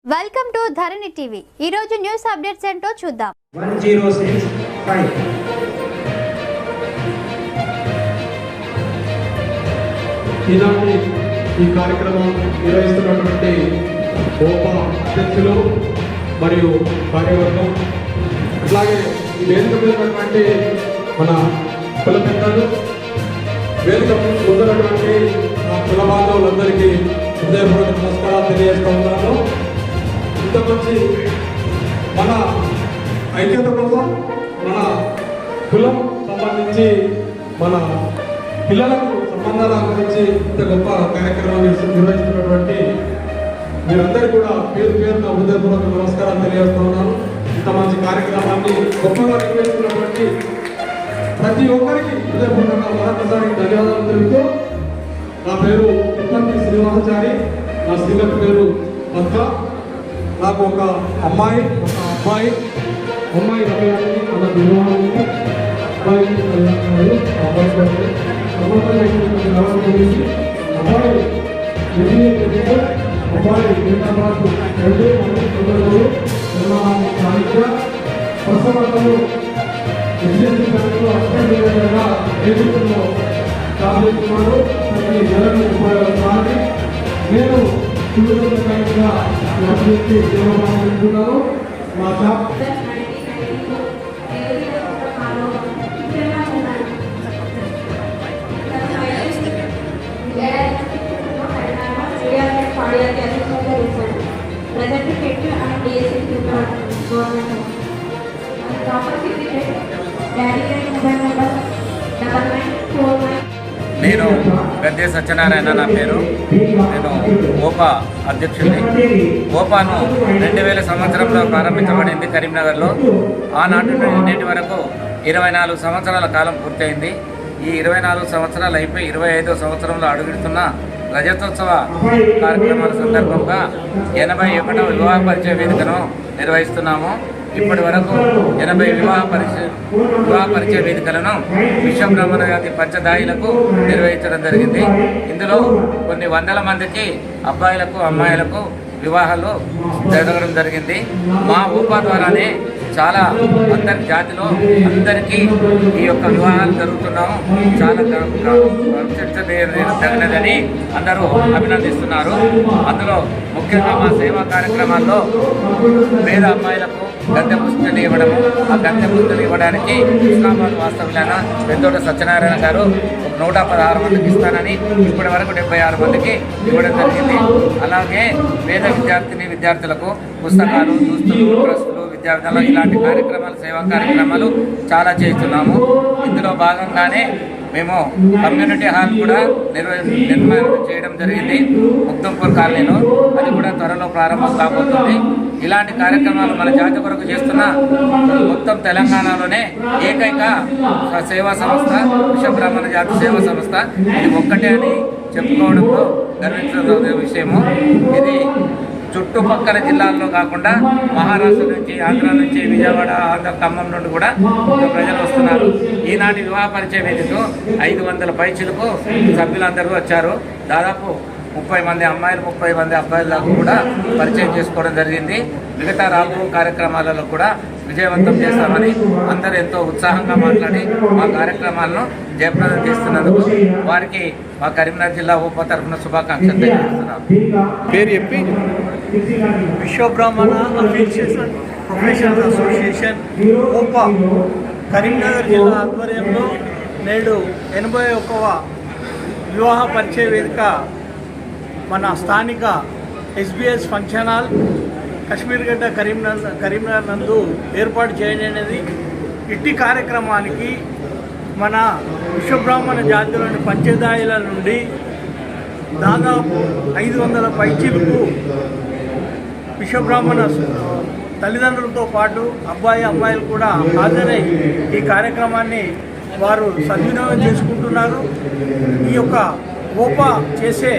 Welcome to Dharani TV. ఈ రోజు news updates ఏంటో చూద్దాం. 1065 ఈనాటి ఈ కార్యక్రమం నిర్వహిస్తున్నటువంటి ఓపా అధ్యక్షులు మరియు కార్యవర్గం, అట్లాగే ఈ వేదిక మీద ఉన్నటువంటి మన కుల పెద్దలు, వేదిక ముందున్నటువంటి కుల బాంధవులందరికీ హృదయపూర్వక నమస్కారాలు తెలియజేస్తూ ఉన్నాను. ఇంత మంచి మన ఐక్యత కోసం, మన కులం సంబంధించి, మన పిల్లలకు సంబంధాల గురించి ఇంత గొప్ప కార్యక్రమాన్ని నిర్వహిస్తున్నటువంటి మీరందరూ కూడా పేరు పేరున హృదయపూర్వక నమస్కారాలు తెలియజేస్తూ ఉన్నాను. ఇంత మంచి కార్యక్రమాన్ని గొప్పగా నిర్వహిస్తున్నటువంటి ప్రతి ఒక్కరికి హృదయపూర్వక మరొకసారి ధన్యవాదాలు తెలుపుతూ, నా పేరు తిరుపతి శ్రీనివాసాచారి, నా శ్రీమతి పేరు పద్మ. నాకు ఒక అమ్మాయి అబ్బాయి రమ్యాన్ని అన్న వివాహానికి అబ్బాయి ప్రసవతలు ఎస్ఎస్సీ బ్యాంకులో అస్పంగా నేతృత్వంలో సాధిస్తున్నాడు. ప్రతి నెలకు 30,000 నేను చూడగా అభివృద్ధి చేయాలనుకుంటున్నాను. మా షాప్ నేను గద్దె సత్యనారాయణ నా పేరు. నేను ఓపా అధ్యక్షుడిని. ఓపాను 2000 సంవత్సరంలో ప్రారంభించబడింది కరీంనగర్లో. ఆనాటి నుండి నేటి వరకు 24 సంవత్సరాల కాలం పూర్తయింది. ఈ 24 సంవత్సరాలు అయిపోయి 25వ సంవత్సరంలో అడుగుతున్న రజతోత్సవ కార్యక్రమాల సందర్భంగా 81వ వివాహ పరిచయ వేదికను నిర్వహిస్తున్నాము. ఇప్పటి వరకు 80 వివాహ పరిచయ వేదికలను విశ్వబ్రహ్మణ జాతి పంచదాయిలకు నిర్వహించడం జరిగింది. ఇందులో కొన్ని వందల మందికి అబ్బాయిలకు అమ్మాయిలకు వివాహాలు జరగడం జరిగింది. మా ఊపా ద్వారానే చాలా అందరి జాతిలో అందరికీ ఈ యొక్క వివాహాలు జరుగుతున్నాము. చాలా తగినదని అందరూ అభినందిస్తున్నారు. అందులో ముఖ్యంగా మా సేవా కార్యక్రమాల్లో పేద అమ్మాయిలకు గద్దె పుస్తకాలు ఇవ్వడము, ఆ గద్దె పుస్తకాలు ఇవ్వడానికి ఇస్లామాబాద్ వాస్తవ్యాన పెద్దోట సత్యనారాయణ గారు 116 మందికి ఇస్తానని ఇప్పటి వరకు 76 మందికి ఇవ్వడం జరిగింది. అలాగే పేద విద్యార్థులకు పుస్తకాలు, దుస్తులు, డ్రెస్సులు, విద్యార్థులు ఇలాంటి కార్యక్రమాలు, సేవా కార్యక్రమాలు చాలా చేస్తున్నాము. ఇందులో భాగంగానే మేము కమ్యూనిటీ హాల్ కూడా నిర్మాణం చేయడం జరిగింది ముక్తంపూర్ కాలనీలో. అది కూడా త్వరలో ప్రారంభం కాబోతుంది. ఇలాంటి కార్యక్రమాలు మన జాతి కొరకు చేస్తున్న మొత్తం తెలంగాణలోనే ఏకైక సేవా సంస్థ విశ్వబ్రాహ్మణ జాతి సేవా సంస్థ. ఇది ఒక్కటే అని చెప్పుకోవడంలో గర్వించిన విషయము. ఇది చుట్టుపక్కల జిల్లాల్లో కాకుండా మహారాష్ట్ర నుంచి, ఆంధ్ర నుంచి, విజయవాడ, ఖమ్మం నుండి కూడా ప్రజలు వస్తున్నారు. ఈనాటి వివాహ పరిచయ వేదిక 500 పైచిలకు సభ్యులందరూ వచ్చారు. దాదాపు 30 మంది అమ్మాయిలు, 30 మంది అబ్బాయిలకు కూడా పరిచయం చేసుకోవడం జరిగింది. మిగతా రాబో కార్యక్రమాలలో కూడా విజయవంతం చేస్తామని అందరూ ఎంతో ఉత్సాహంగా మాట్లాడి మా కార్యక్రమాలను జయప్రదం చేస్తున్నందుకు వారికి మా కరీంనగర్ జిల్లా ఓపా తరఫున శుభాకాంక్షలు తెలియజేస్తున్నాం. పేరు చెప్పి విశ్వబ్రాహ్మణ ప్రొఫెషనల్స్ అసోసియేషన్ ఓపా కరీంనగర్ జిల్లా ఆధ్వర్యంలో నేడు 81వ వివాహ పరిచయ వేదిక మన స్థానిక ఎస్బీఎస్ ఫంక్షన్ హాల్ కశ్మీర్గడ్డ కరీంనగర్ నందు ఏర్పాటు చేయనేది. ఇట్టి కార్యక్రమానికి మన విశ్వబ్రాహ్మణ జాతిలోని పంచదాయిల నుండి దాదాపు 500 పైచిలకు విశ్వబ్రాహ్మణ తల్లిదండ్రులతో పాటు అమ్మాయిలు కూడా హాజరై ఈ కార్యక్రమాన్ని వారు సద్వినియోగం చేసుకుంటున్నారు. ఈ యొక్క ఓపా చేసే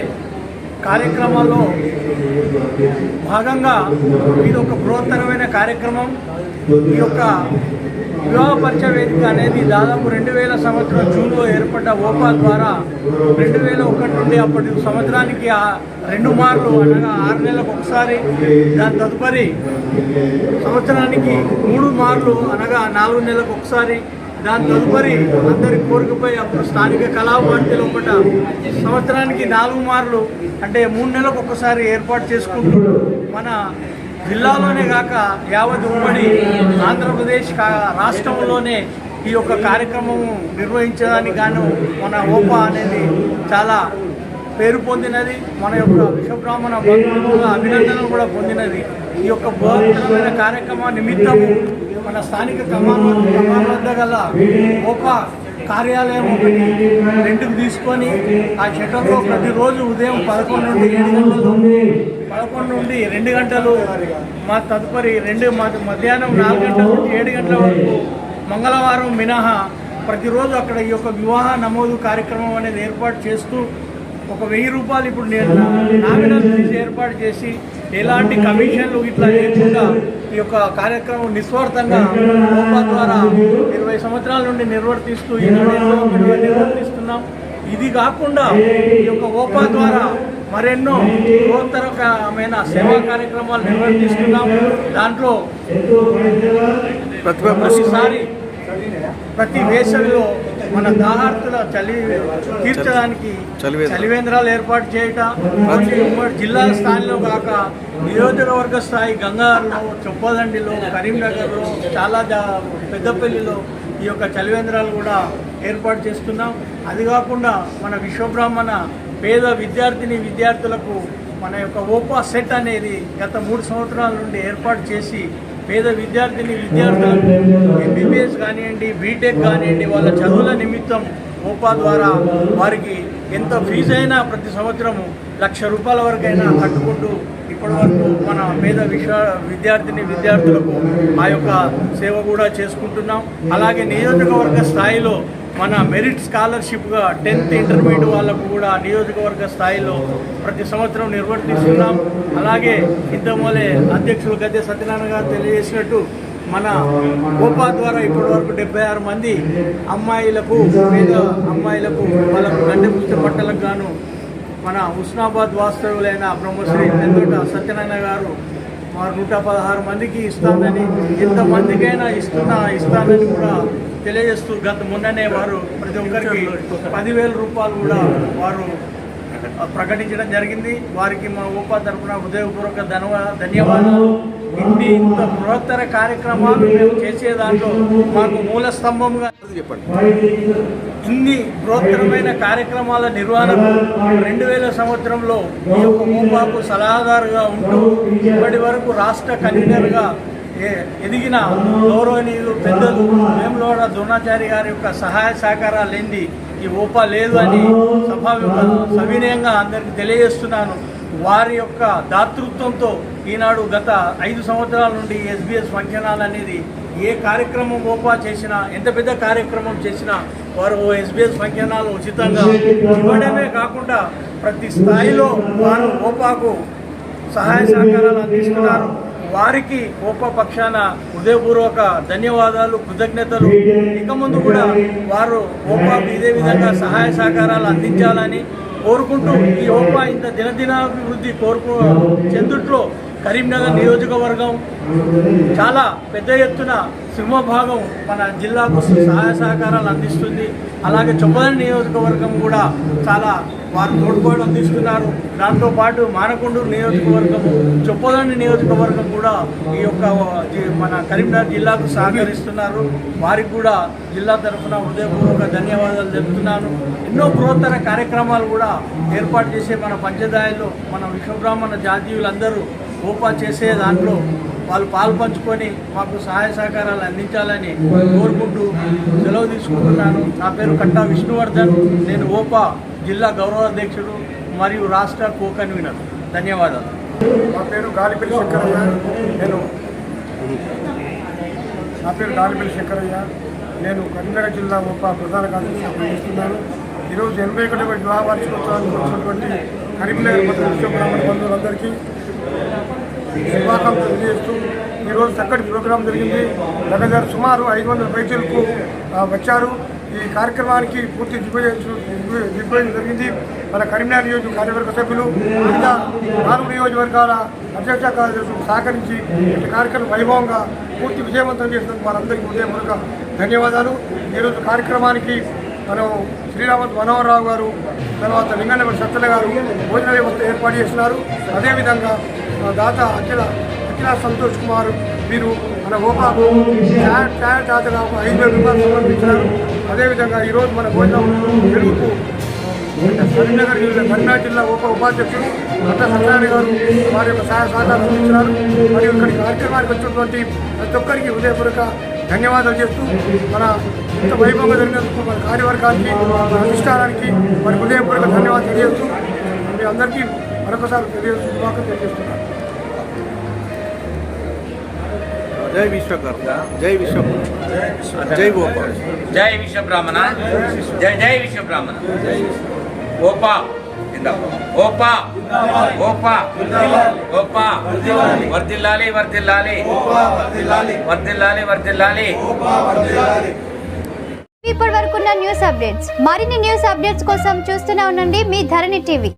కార్యక్రమాల్లో భాగంగా ఇది ఒక బృహత్తరమైన కార్యక్రమం. ఈ యొక్క వివాహ పరిచయ వేదిక అనేది దాదాపు 2000 సంవత్సరం జూన్లో ఏర్పడ్డ ఓపా ద్వారా 2001 నుండి అప్పటి సంవత్సరానికి 2 మార్లు అనగా 6 నెలలకు ఒకసారి, దాని తదుపరి సంవత్సరానికి 3 మార్లు అనగా 4 నెలలకు ఒకసారి, దాని తదుపరి అందరి కోరికపై అప్పుడు స్థానిక కళాభవన్ లోపల సంవత్సరానికి 4 మార్లు అంటే 3 నెలలకు ఒకసారి ఏర్పాటు చేసుకుంటూ మన జిల్లాలోనే కాక యావత్ ఉమ్మడి ఆంధ్రప్రదేశ్ రాష్ట్రంలోనే ఈ యొక్క కార్యక్రమం నిర్వహించడానికి గాను మన ఓపా అనేది చాలా పేరు పొందినది. మన యొక్క విశ్వబ్రాహ్మణ బంధువుల అభినందనలు కూడా పొందినది. ఈ యొక్క బృహత్తరమైన కార్యక్రమ నిమిత్తము మన స్థానిక కమాన్ వద్ద గల ఓపా కార్యాలయం ఒకటి రెంట్కి తీసుకొని ఆ షటర్లో ప్రతిరోజు ఉదయం 11 నుండి 7 గంటలు, 11 నుండి 2 గంటలు, మా తదుపరి మధ్యాహ్నం 4 గంటల నుండి 7 గంటల వరకు మంగళవారం మినహా ప్రతిరోజు అక్కడ ఈ యొక్క వివాహ నమోదు కార్యక్రమం అనేది ఏర్పాటు చేస్తూ ఒక 1000 రూపాయలు ఇప్పుడు నేను నామినల్ ఫీజు ఏర్పాటు చేసి ఎలాంటి కమిషన్లు ఇట్లా లేకుండా ఈ యొక్క కార్యక్రమం నిస్వార్థంగా ఓపా ద్వారా 20 సంవత్సరాల నుండి నిర్వర్తిస్తున్నాం. ఇది కాకుండా ఈ యొక్క ఓపా ద్వారా మరెన్నో బృహత్తరమైన సేవా కార్యక్రమాలు నిర్వర్తిస్తున్నాం. దాంట్లో ప్రతి వేసవిలో మన దాహార్తుల తీర్చడానికి చలివేంద్రాలు ఏర్పాటు చేయటం, ఉమ్మడి జిల్లా స్థాయిలో కాక నియోజకవర్గ స్థాయి గంగారంలో, చొప్పదండిలో, కరీంనగర్లో, చాలా పెద్దపల్లిలో ఈ యొక్క చలివేంద్రాలు కూడా ఏర్పాటు చేస్తున్నాం. అది కాకుండా మన విశ్వబ్రాహ్మణ పేద విద్యార్థులకు మన యొక్క ఓపా సెట్ అనేది గత 3 సంవత్సరాల నుండి ఏర్పాటు చేసి పేద విద్యార్థులకు ఎంబీబీఎస్ కానివ్వండి, బీటెక్ కానివ్వండి, వాళ్ళ చదువుల నిమిత్తం ఓపా ద్వారా వారికి ఎంత ఫీజు అయినా ప్రతి సంవత్సరము ₹1,00,000 వరకైనా కట్టుకుంటూ ఇప్పటి వరకు మన పేద విద్యార్థులకు ఆ యొక్క సేవ కూడా చేసుకుంటున్నాం. అలాగే నియోజకవర్గ స్థాయిలో మన మెరిట్ స్కాలర్షిప్గా 10th ఇంటర్మీడియట్ వాళ్ళకు కూడా నియోజకవర్గ స్థాయిలో ప్రతి సంవత్సరం నిర్వర్తిస్తున్నాం. అలాగే ఇంతమూలే అధ్యక్షులు గద్దె సత్యనారాయణ గారు తెలియజేసినట్టు మన ఓపా ద్వారా ఇప్పటి వరకు 76 మంది అమ్మాయిలకు పేద అమ్మాయిలకు వాళ్ళకు గంటె పుస్తక పట్టలకు గాను మన హుస్నాబాద్ వాస్తవులైన బ్రహ్మశ్రీ పెద్దోట సత్యనారాయణ గారు వారు 116 మందికి ఇస్తానని, ఎంతమందికైనా ఇస్తానని కూడా తెలియజేస్తూ మొన్ననే వారు ప్రతి ఒక్కరికి 10,000 రూపాయలు కూడా వారు ప్రకటించడం జరిగింది. వారికి మా ఓపా తరఫున హృదయపూర్వక ధన్యవాదాలు. ఇంత బృహత్తర కార్యక్రమాలు మేము చేసే దాంట్లో మాకు మూల స్తంభంగా ఇన్ని బృహత్తరమైన కార్యక్రమాల నిర్వహణకు 2000 సంవత్సరంలో ఈ యొక్క ఓపాకు సలహాదారుగా ఉంటూ ఇప్పటి వరకు రాష్ట్ర కన్వీనర్గా ఎదిగిన గౌరవనీయులు పెద్దలు వేములవాడ ద్రోణాచారి గారి యొక్క సహాయ సహకారాలు లేనిది ఈ ఓపా లేదు అని సవినయంగా అందరికీ తెలియజేస్తున్నాను. వారి యొక్క దాతృత్వంతో ఈనాడు గత 5 సంవత్సరాల నుండి ఎస్బీఎస్ ఫంక్షన్ హాల్ అనేది ఏ కార్యక్రమం ఓపా చేసినా, ఎంత పెద్ద కార్యక్రమం చేసినా వారు ఎస్బీఎస్ ఫంక్షన్ హాల్ ఉచితంగా ఇవ్వడమే కాకుండా ప్రతి స్థాయిలో వారు ఓపాకు సహాయ సహకారాలు అందిస్తున్నారు. వారికి ఓపా పక్షాన హృదయపూర్వక ధన్యవాదాలు, కృతజ్ఞతలు. ఇక ముందు కూడా వారు ఓపాకు ఇదే విధంగా సహాయ సహకారాలు అందించాలని కోరుకుంటూ ఈ ఓపా ఇంత దినదినాభివృద్ధి చెందుట్లో కరీంనగర్ నియోజకవర్గం చాలా పెద్ద ఎత్తున సింహభాగం మన జిల్లాకు సహాయ సహకారాలు అందిస్తుంది. అలాగే చొప్పదండి నియోజకవర్గం కూడా చాలా వారు తోడ్పాటు అందిస్తున్నారు. దాంతోపాటు మానకొండూరు నియోజకవర్గము, చొప్పదండి నియోజకవర్గం కూడా ఈ యొక్క మన కరీంనగర్ జిల్లాకు సహకరిస్తున్నారు. వారికి కూడా జిల్లా తరఫున హృదయపూర్వక ధన్యవాదాలు తెలుపుతున్నాను. ఎన్నో బృహత్తర కార్యక్రమాలు కూడా ఏర్పాటు చేసే మన పంచదాయలో మన విశ్వబ్రాహ్మణ జాతీయులందరూ ఓపా చేసే దాంట్లో వాళ్ళు పాల్పంచుకొని మాకు సహాయ సహకారాలు అందించాలని కోరుకుంటూ సెలవు తీసుకుంటున్నాను. నా పేరు కట్టా విష్ణువర్ధన్. నేను ఓపా జిల్లా గౌరవాధ్యక్షుడు మరియు రాష్ట్ర కో కన్వీనర్. ధన్యవాదాలు. నా పేరు గాలిపల్లి శంకరయ్య. నేను కరీంనగర్ జిల్లా ఓపా ప్రధాన కార్యదర్శిగా పనిచేస్తున్నాను. ఈరోజు 81వ వివాహ వార్షికోత్సవానికి వచ్చినటువంటి కరీంనగర్ పట్టణ విశ్వబ్రాహ్మణ బంధువులందరికీ శుభాకాంక్షలు తెలియజేస్తూ ఈరోజు చక్కటి ప్రోగ్రాం జరిగింది. దగ్గర సుమారు 500 పైచీలకు వచ్చారు. ఈ కార్యక్రమానికి పూర్తి దిగ్విజయం జరిగింది. మన కరీంనగర్ నియోజక కార్యవర్గ సభ్యులు మిగతా 4 నియోజకవర్గాల అధ్యక్ష కార్యదర్శులు సహకరించి ఈ కార్యక్రమం వైభవంగా పూర్తి విజయవంతం చేసినందుకు వారందరికీ హృదయపూర్వక ధన్యవాదాలు. ఈరోజు కార్యక్రమానికి మనం శ్రీరామత్ మనోహరరావు గారు, తర్వాత లింగన్నపల్లి సత్తెల గారు భోజన వ్యవస్థ ఏర్పాటు చేస్తున్నారు. అదేవిధంగా దాత అఖిల సంతోష్ కుమార్ వీరు మన ఓపాకు ఛాయ దాతలకు 5,000 రూపాయలు సమర్పించారు. అదేవిధంగా ఈరోజు మన భోజనం తెలుగుకు కరీంనగర్ జిల్లా ఉపాధ్యక్షులు అట్ట సత్యనారాయణ గారు వారి యొక్క సహాయ సహకారం అందించినారు. మరియు ఇక్కడి కార్యక్రమానికి వచ్చినటువంటి ప్రతి ఒక్కరికి హృదయపూర్వక ధన్యవాదాలు చేస్తూ మన ఇంత వైభవంగా జరిగినందుకు మన కార్యవర్గానికి, మన అధిష్టానానికి మరి హృదయపూర్వక ధన్యవాదాలు తెలియజేస్తూ మీ అందరికీ మరొకసారి తెలియజేస్తున్నాను. జై విశ్వకర్త, జై విశ్వ, జై గోపాల్, జై విశ్వబ్రాహ్మణ, జై జై విశ్వబ్రాహ్మణ. ఓపా ఓపా ఓపా ఓపా వర్ధిల్లాలి వర్ధిల్లాలి వర్ధిల్లాలి వర్ధిల్లాలి. ఇప్పటి వరకున్న న్యూస్ అప్డేట్స్. మరిన్ని న్యూస్ అప్డేట్స్ కోసం చూస్తూనే ఉండండి మీ ధరణి టీవీ.